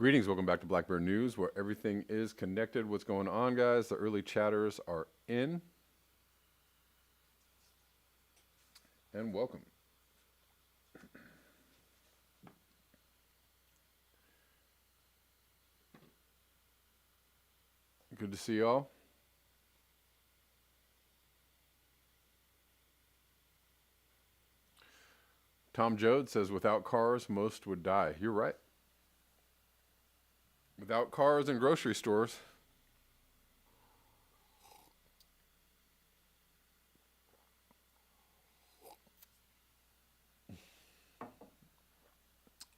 Greetings, welcome back to Black Bear News, where everything is connected. What's going on, guys? The early chatters are in. And welcome. Good to see y'all. Tom Jode says, without cars, most would die. You're right. Without cars and grocery stores,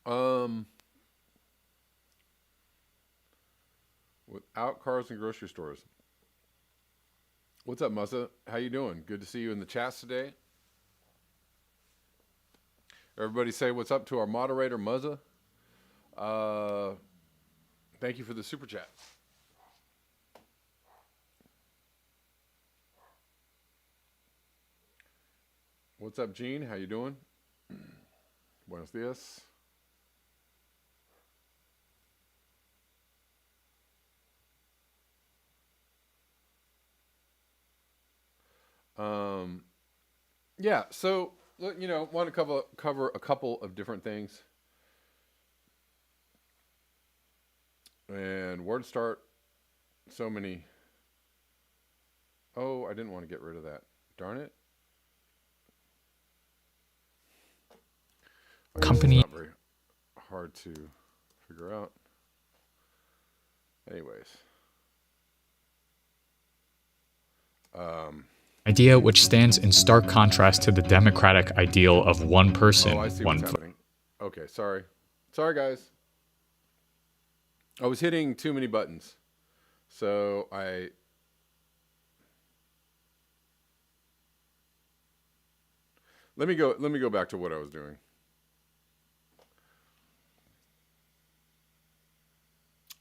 without cars and grocery stores. What's up, Muzza? How you doing? Good to see you in the chats today. Everybody say what's up to our moderator, Muzza. Thank you for the super chat. What's up, Gene? How you doing? Buenos dias. Yeah, so, you know, want to cover a couple of different things. And where to start? So many. Oh, I didn't want to get rid of that. Darn it. Company. It's not very hard to figure out. Anyways. Idea which stands in stark contrast to the democratic ideal of one person, I see one what's happening. Okay, sorry. Sorry, guys. I was hitting too many buttons. So Let me go back to what I was doing.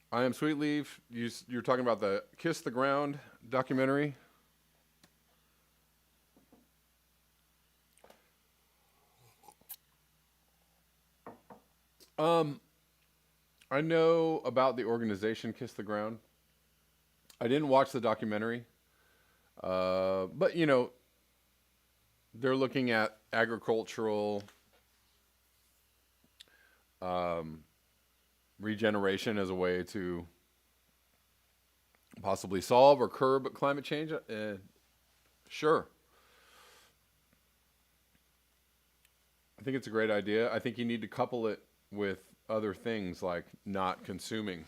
I am Sweet Leaf. You're talking about the Kiss the Ground documentary. I know about the organization Kiss the Ground. I didn't watch the documentary. But, you know, they're looking at agricultural regeneration as a way to possibly solve or curb climate change. Sure. I think it's a great idea. I think you need to couple it with other things like not consuming.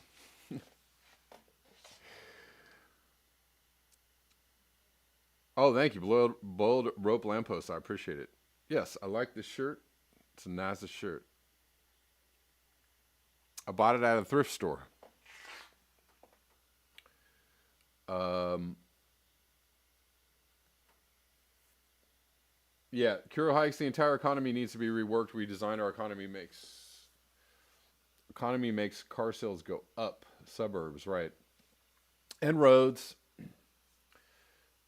Oh, thank you. Bold rope lamppost. I appreciate it. Yes, I like this shirt. It's a nice shirt. I bought it at a thrift store. Yeah, Kuro hikes. The entire economy needs to be reworked. We design our economy makes car sales go up. Suburbs, right? And roads.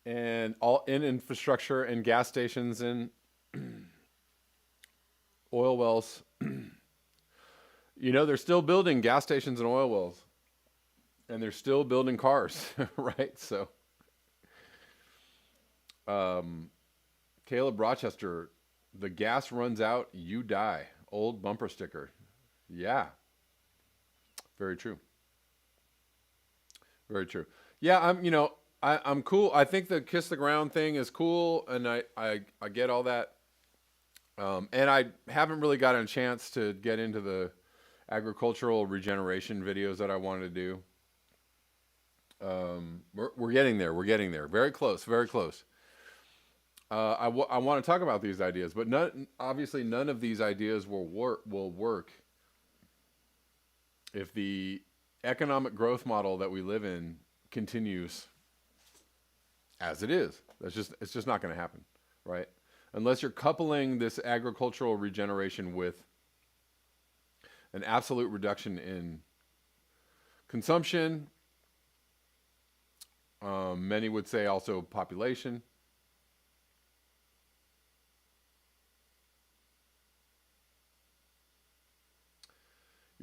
And all in infrastructure and gas stations and oil wells. You know, they're still building gas stations and oil wells. And they're still building cars, right? So, Caleb Rochester, the gas runs out, you die. Old bumper sticker. Yeah. Very true. Very true. Yeah, I'm cool. I think the Kiss the Ground thing is cool, and I get all that. And I haven't really gotten a chance to get into the agricultural regeneration videos that I wanted to do. We're getting there. We're getting there. Very close. Very close. I want to talk about these ideas, but obviously none of these ideas will work if the economic growth model that we live in continues as it is. It's just not going to happen, right? Unless you're coupling this agricultural regeneration with an absolute reduction in consumption. Many would say also population.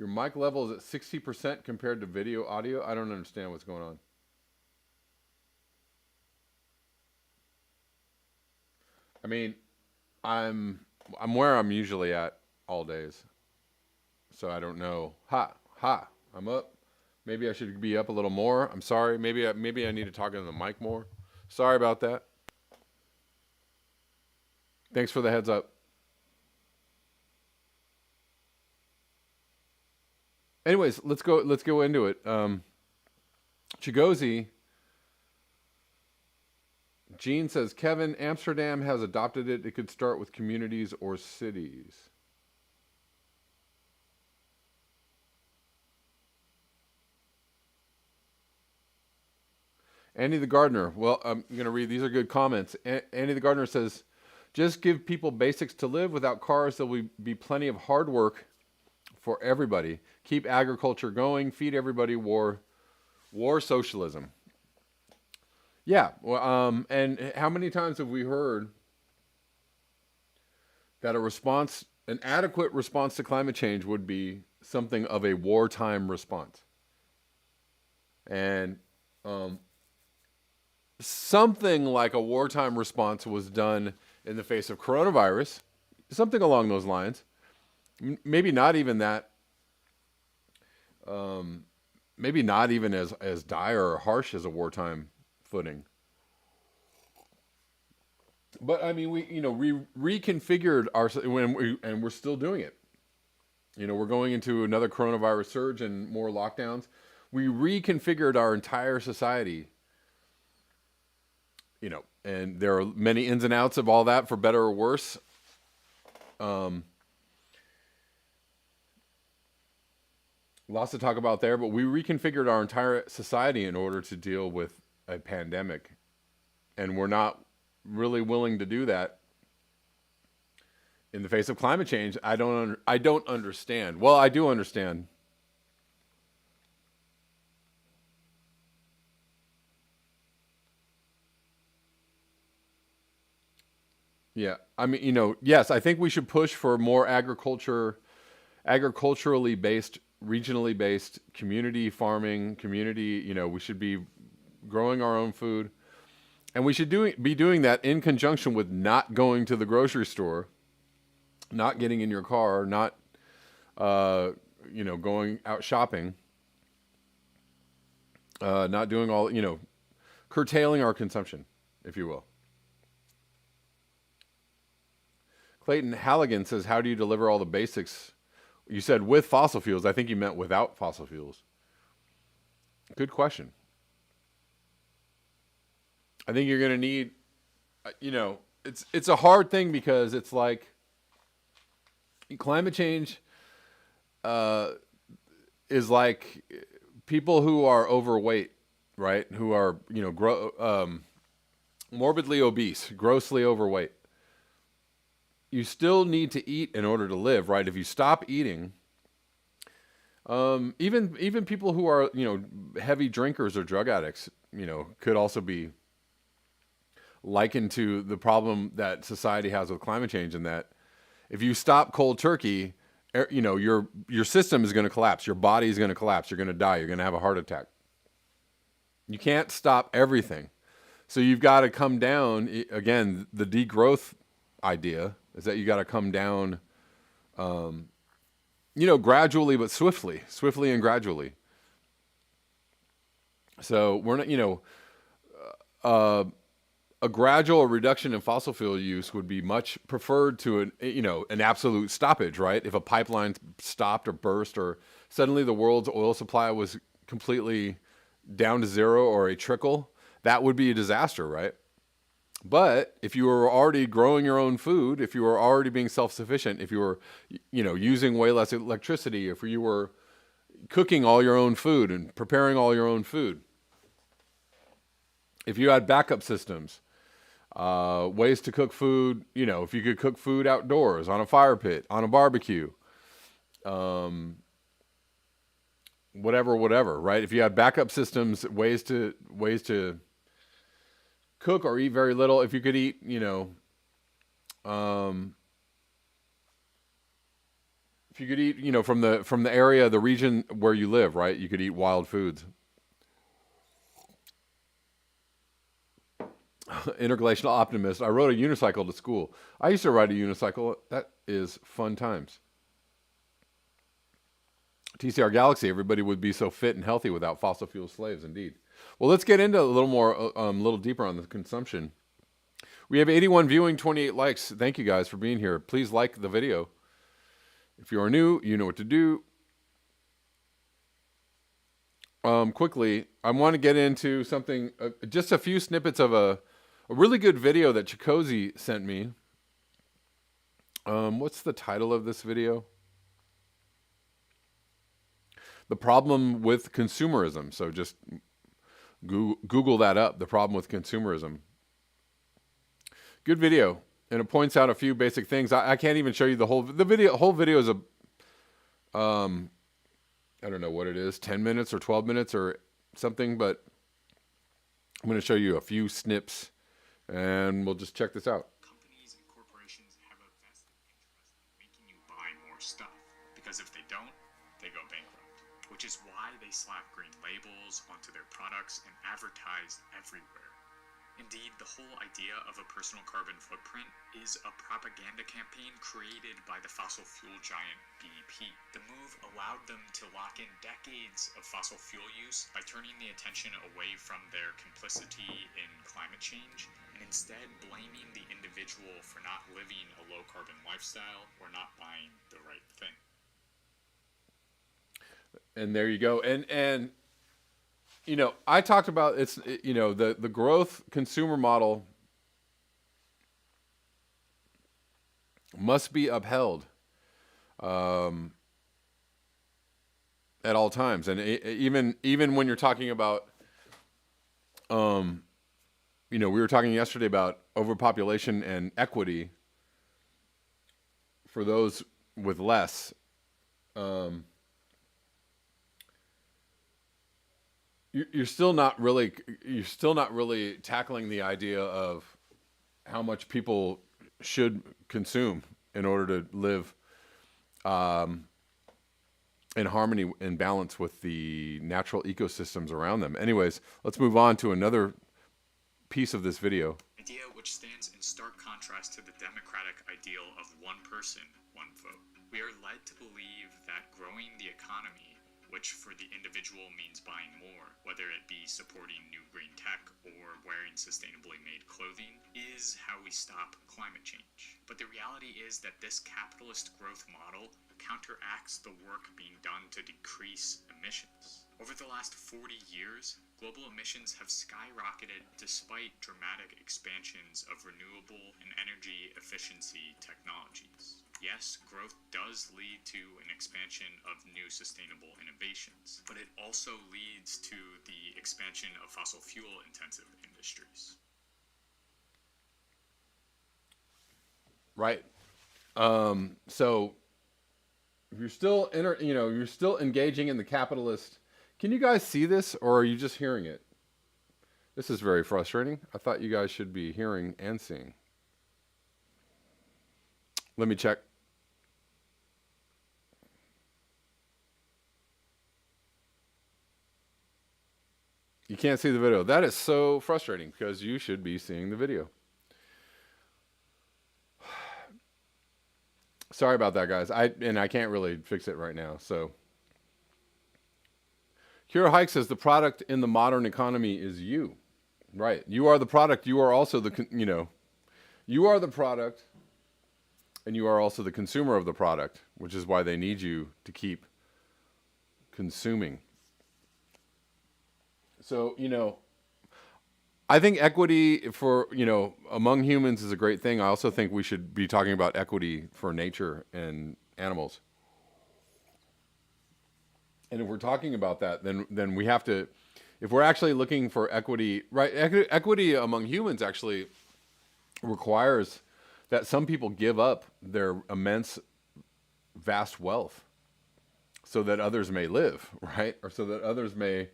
Your mic level is at 60% compared to video audio. I don't understand what's going on. I mean, I'm where I'm usually at all days. So I don't know. I'm up. Maybe I should be up a little more. I'm sorry. Maybe I need to talk into the mic more. Sorry about that. Thanks for the heads up. Anyways, let's go into it. Chigozi, Gene says, Kevin, Amsterdam has adopted it. It could start with communities or cities. Andy the Gardener. Well, I'm going to read. These are good comments. Andy the Gardener says, just give people basics to live. Without cars, there will be plenty of hard work for everybody. Keep agriculture going. Feed everybody. War socialism. Yeah. Well, and how many times have we heard that an adequate response to climate change would be something of a wartime response? And something like a wartime response was done in the face of coronavirus, something along those lines. Maybe not even that. Maybe not even as dire or harsh as a wartime footing. But I mean, we reconfigured and we're still doing it. We're going into another coronavirus surge and more lockdowns. We reconfigured our entire society. And there are many ins and outs of all that, for better or worse. Lots to talk about there, but we reconfigured our entire society in order to deal with a pandemic. And we're not really willing to do that in the face of climate change. I don't understand. Well, I do understand. Yeah. I mean, yes, I think we should push for more agriculturally based, regionally based community farming, we should be growing our own food. And we should be doing that in conjunction with not going to the grocery store, not getting in your car, not, going out shopping, not doing all, curtailing our consumption, if you will. Clayton Halligan says, how do you deliver all the basics? You said with fossil fuels. I think you meant without fossil fuels. Good question. I think you're going to need, it's a hard thing because it's like climate change is like people who are overweight, right? Who are, morbidly obese, grossly overweight. You still need to eat in order to live, right? If you stop eating, even people who are, heavy drinkers or drug addicts, could also be likened to the problem that society has with climate change, in that if you stop cold turkey, your system is going to collapse. Your body is going to collapse. You're going to die. You're going to have a heart attack. You can't stop everything. So you've got to come down. Again, the degrowth idea is that you got to come down, gradually but swiftly and gradually. So we're not, a gradual reduction in fossil fuel use would be much preferred to an absolute stoppage, right? If a pipeline stopped or burst, or suddenly the world's oil supply was completely down to zero or a trickle, that would be a disaster, right? But if you were already growing your own food, if you were already being self-sufficient, if you were, using way less electricity, if you were cooking all your own food and preparing all your own food, if you had backup systems, ways to cook food, if you could cook food outdoors, on a fire pit, on a barbecue, whatever, right? If you had backup systems, ways to cook or eat very little. If you could eat, If you could eat, from the area, the region where you live, right? You could eat wild foods. Interglacial optimist. I rode a unicycle to school. I used to ride a unicycle. That is fun times. TCR Galaxy, everybody would be so fit and healthy without fossil fuel slaves, indeed. Well, let's get into a little more, a little deeper on the consumption. We have 81 viewing, 28 likes. Thank you guys for being here. Please like the video. If you are new, you know what to do. Quickly, I want to get into something, just a few snippets of a really good video that Chikozy sent me. What's the title of this video? The problem with consumerism. So just Google that up, the problem with consumerism. Good video. And it points out a few basic things. I can't even show you the whole video. Whole video is I don't know what it is, 10 minutes or 12 minutes or something, but I'm going to show you a few snips and we'll just check this out. Companies and corporations have a vested interest in making you buy more stuff, because if they don't, they go bankrupt, which is why they slap green labels onto their products and advertise everywhere. Indeed, the whole idea of a personal carbon footprint is a propaganda campaign created by the fossil fuel giant BP. The move allowed them to lock in decades of fossil fuel use by turning the attention away from their complicity in climate change and instead blaming the individual for not living a low-carbon lifestyle or not buying the right thing. And there you go. And I talked about the growth consumer model must be upheld at all times. And even when you're talking about, we were talking yesterday about overpopulation and equity for those with less. You're still not really tackling the idea of how much people should consume in order to live in harmony and balance with the natural ecosystems around them. Anyways, let's move on to another piece of this video. Idea which stands in stark contrast to the democratic ideal of one person, one vote. We are led to believe that growing the economy, which for the individual means buying more, whether it be supporting new green tech or wearing sustainably made clothing, is how we stop climate change. But the reality is that this capitalist growth model counteracts the work being done to decrease emissions. Over the last 40 years, global emissions have skyrocketed despite dramatic expansions of renewable and energy efficiency technologies. Yes, growth does lead to an expansion of new sustainable innovations, but it also leads to the expansion of fossil fuel intensive industries. Right. So if you're still you're still engaging in the capitalist. Can you guys see this, or are you just hearing it? This is very frustrating. I thought you guys should be hearing and seeing. Let me check. You can't see the video. That is so frustrating because you should be seeing the video. Sorry about that, guys. I can't really fix it right now. So, Kira Hike says the product in the modern economy is you. Right. You are the product. You are also you are the product, and you are also the consumer of the product, which is why they need you to keep consuming. So, I think equity for, among humans is a great thing. I also think we should be talking about equity for nature and animals. And if we're talking about that, then we have to, if we're actually looking for equity, right? Equity among humans actually requires that some people give up their immense, vast wealth so that others may live, right? Or so that others may,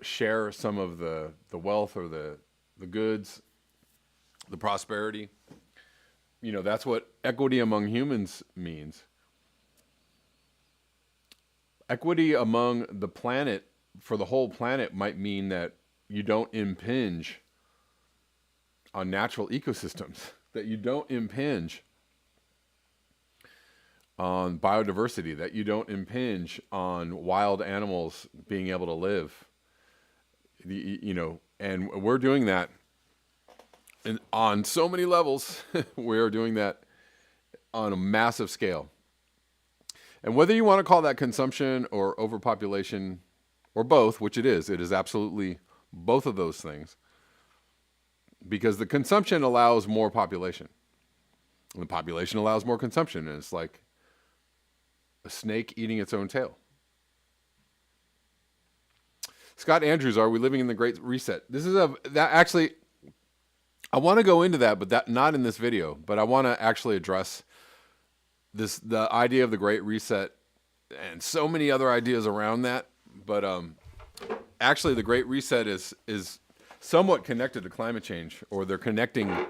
share some of the wealth or the goods, the prosperity. That's what equity among humans means. Equity among the planet, for the whole planet, might mean that you don't impinge on natural ecosystems, that you don't impinge on biodiversity, that you don't impinge on wild animals being able to live. And we're doing that on so many levels. We're doing that on a massive scale. And whether you want to call that consumption or overpopulation or both, which it is absolutely both of those things, because the consumption allows more population. And the population allows more consumption. And it's like a snake eating its own tail. Scott Andrews, are we living in the Great Reset? I want to go into that, but that not in this video. But I want to actually address the idea of the Great Reset and so many other ideas around that. But actually, the Great Reset is somewhat connected to climate change, or they're connecting.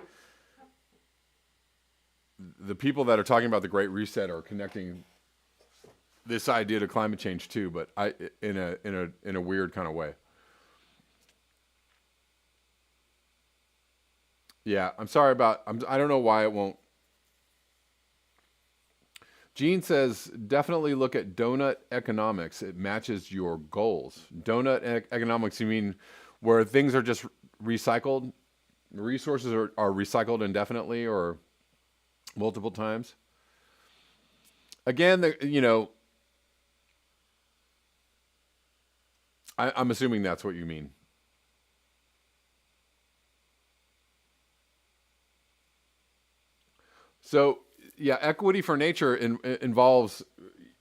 The people that are talking about the Great Reset are connecting this idea to climate change too, but in a weird kind of way. Yeah, I'm sorry about. I don't know why it won't. Gene says, definitely look at donut economics. It matches your goals. Donut economics, you mean where things are just recycled? Resources are recycled indefinitely or multiple times? Again, I'm assuming that's what you mean. So, yeah, equity for nature involves,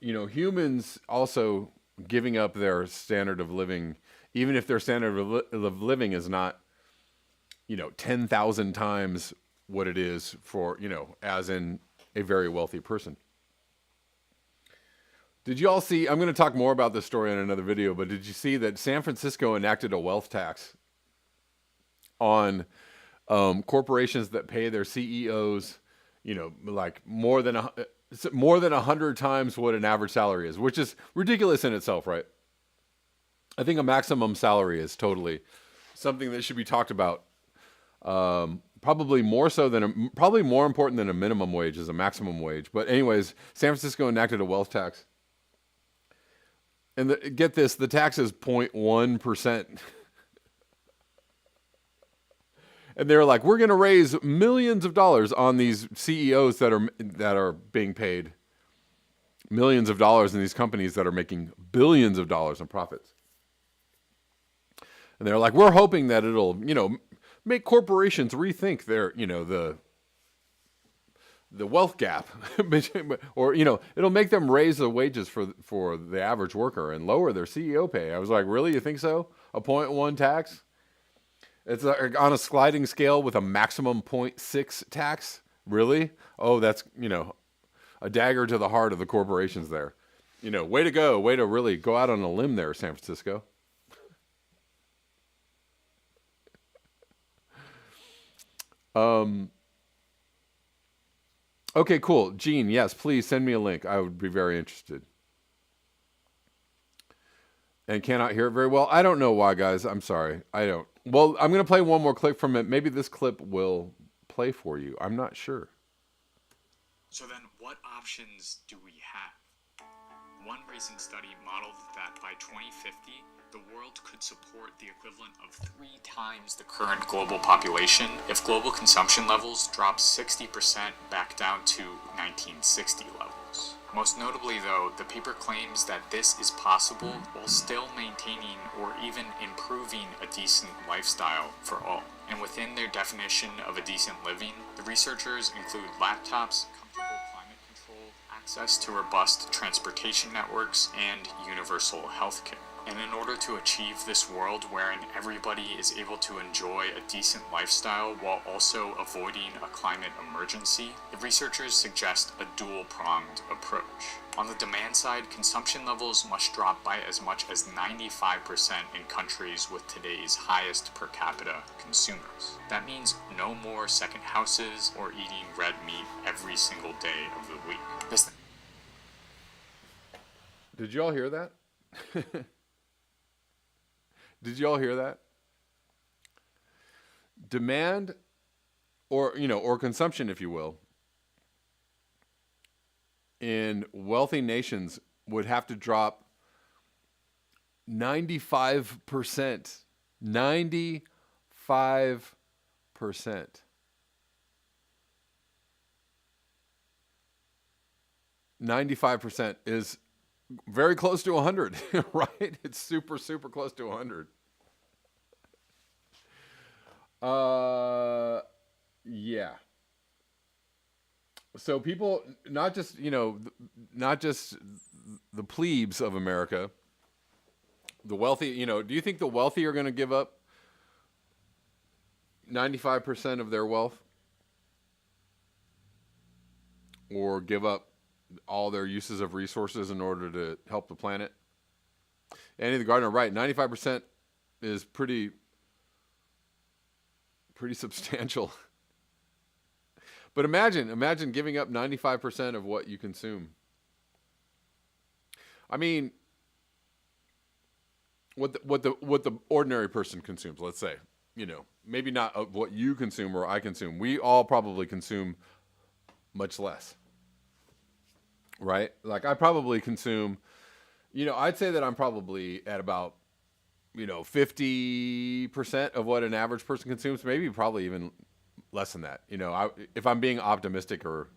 humans also giving up their standard of living, even if their standard of living is not, 10,000 times what it is for, as in a very wealthy person. Did you all see, I'm going to talk more about this story in another video, but did you see that San Francisco enacted a wealth tax on corporations that pay their CEOs, like more than 100 times what an average salary is, which is ridiculous in itself, right? I think a maximum salary is totally something that should be talked about. Probably more important than a minimum wage is a maximum wage. But anyways, San Francisco enacted a wealth tax. And get this, the tax is 0.1%. And they're like, we're going to raise millions of dollars on these CEOs that are being paid millions of dollars in these companies that are making billions of dollars in profits. And they're like, we're hoping that it'll, make corporations rethink their, the wealth gap, or it'll make them raise the wages for the average worker and lower their CEO pay. I was like, really? You think so? A 0.1 tax? It's on a sliding scale with a maximum 0.6 tax. Really? Oh, that's a dagger to the heart of the corporations there. Way to go! Way to really go out on a limb there, San Francisco. Okay, cool. Gene, yes, please send me a link. I would be very interested. And cannot hear it very well. I don't know why, guys. I'm sorry. I don't. Well, I'm going to play one more clip from it. Maybe this clip will play for you. I'm not sure. So then, what options do we have? One recent study modeled that by 2050, the world could support the equivalent of 3 times the current global population if global consumption levels drop 60% back down to 1960 levels. Most notably, though, the paper claims that this is possible while still maintaining or even improving a decent lifestyle for all. And within their definition of a decent living, the researchers include laptops, comfortable climate control, access to robust transportation networks, and universal healthcare. And in order to achieve this world wherein everybody is able to enjoy a decent lifestyle while also avoiding a climate emergency, the researchers suggest a dual-pronged approach. On the demand side, consumption levels must drop by as much as 95% in countries with today's highest per capita consumers. That means no more second houses or eating red meat every single day of the week. Did y'all hear that? Did y'all hear that? Demand, or consumption, if you will, in wealthy nations would have to drop 95%. 95%. 95% is very close to 100, right? It's super, super close to 100. Yeah. So people, not just the plebes of America, the wealthy, do you think the wealthy are going to give up 95% of their wealth? Or give up all their uses of resources in order to help the planet? Andy the Gardener, right? 95% is pretty substantial. But imagine giving up 95% of what you consume. I mean, what the ordinary person consumes, let's say, maybe not of what you consume or I consume. We all probably consume much less. Right? Like I probably consume, I'd say that I'm probably at about, 50% of what an average person consumes, maybe probably even less than that. If I'm being optimistic or,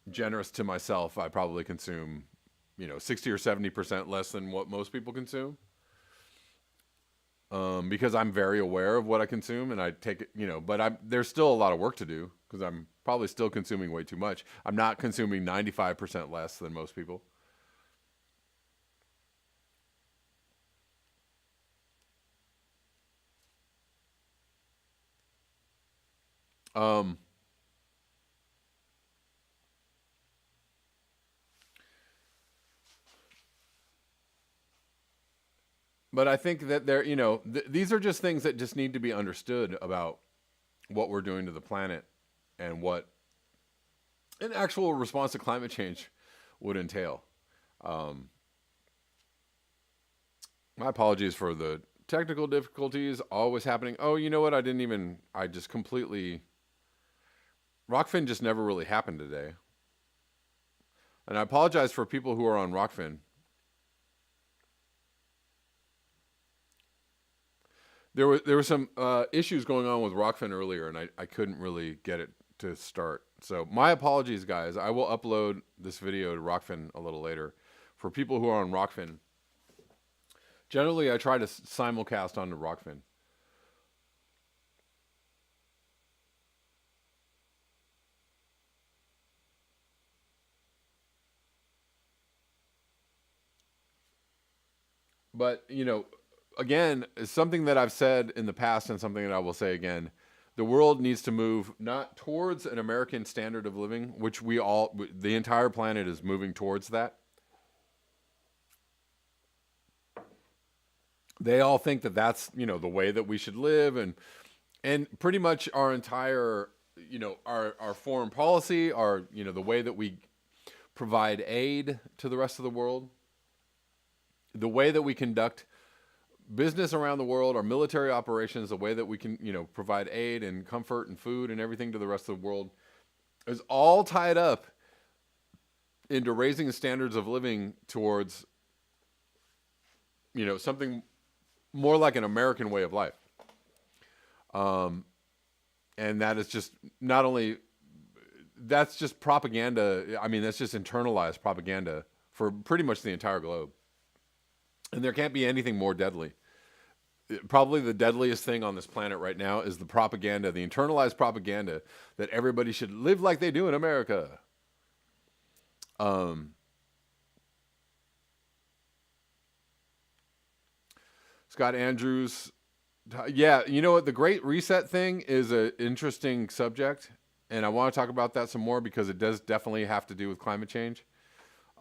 generous to myself, I probably consume, 60 or 70% less than what most people consume. Because I'm very aware of what I consume and I take it, but there's still a lot of work to do because I'm probably still consuming way too much. I'm not consuming 95% less than most people. But I think that these are just things that just need to be understood about what we're doing to the planet and what an actual response to climate change would entail. My apologies for the technical difficulties always happening. Oh, you know what? Rockfin just never really happened today. And I apologize for people who are on Rockfin. There were some issues going on with Rockfin earlier, and I couldn't really get it to start. So my apologies, guys. I will upload this video to Rockfin a little later. For people who are on Rockfin, generally I try to simulcast onto Rockfin. But, again, something that I've said in the past and something that I will say again, the world needs to move not towards an American standard of living, which the entire planet is moving towards that. They all think that that's, the way that we should live, and pretty much our entire, our foreign policy, the way that we provide aid to the rest of the world, the way that we conduct business around the world, our military operations, the way that we can, provide aid and comfort and food and everything to the rest of the world is all tied up into raising the standards of living towards, something more like an American way of life. And that is just that's just propaganda. I mean, that's just internalized propaganda for pretty much the entire globe. And there can't be anything more deadly. Probably the deadliest thing on this planet right now is the propaganda, the internalized propaganda that everybody should live like they do in America. Scott Andrews. Yeah, you know what? The Great Reset thing is an interesting subject, and I want to talk about that some more because it does definitely have to do with climate change.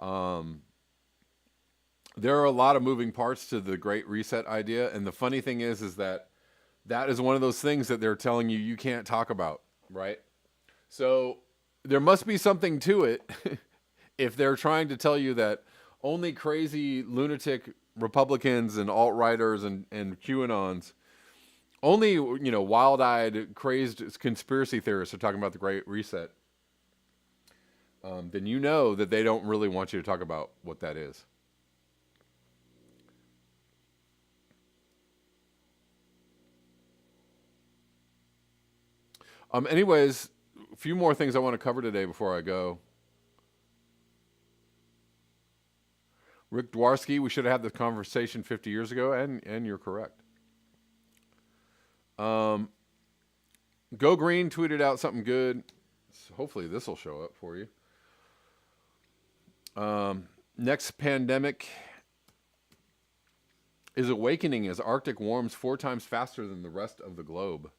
Um, there are a lot of moving parts to the Great Reset idea, and the funny thing is that that is one of those things that they're telling you you can't talk about, right? So there must be something to it if they're trying to tell you that only crazy lunatic Republicans and alt-righters and QAnons, only wild-eyed, crazed conspiracy theorists are talking about the Great Reset, then you know that they don't really want you to talk about what that is. Anyways, a few more things I want to cover today before I go. Rick Dworsky, we should have had this conversation 50 years ago, and you're correct. Go Green tweeted out something good. So hopefully this will show up for you. Next pandemic is awakening as Arctic warms 4 times faster than the rest of the globe.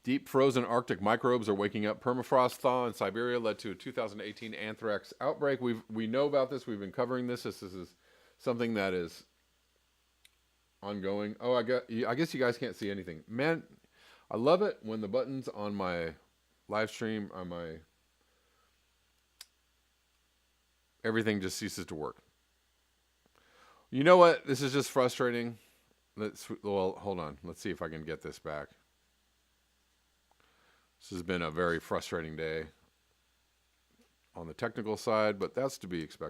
Deep frozen Arctic microbes are waking up. Permafrost thaw in Siberia led to a 2018 anthrax outbreak. We know about this. We've been covering this. This is something that is ongoing. Oh, I guess you guys can't see anything. Man, I love it when the buttons on my live stream, on my everything just ceases to work. You know what? This is just frustrating. Hold on. Let's see if I can get this back. This has been a very frustrating day on the technical side, but that's to be expected.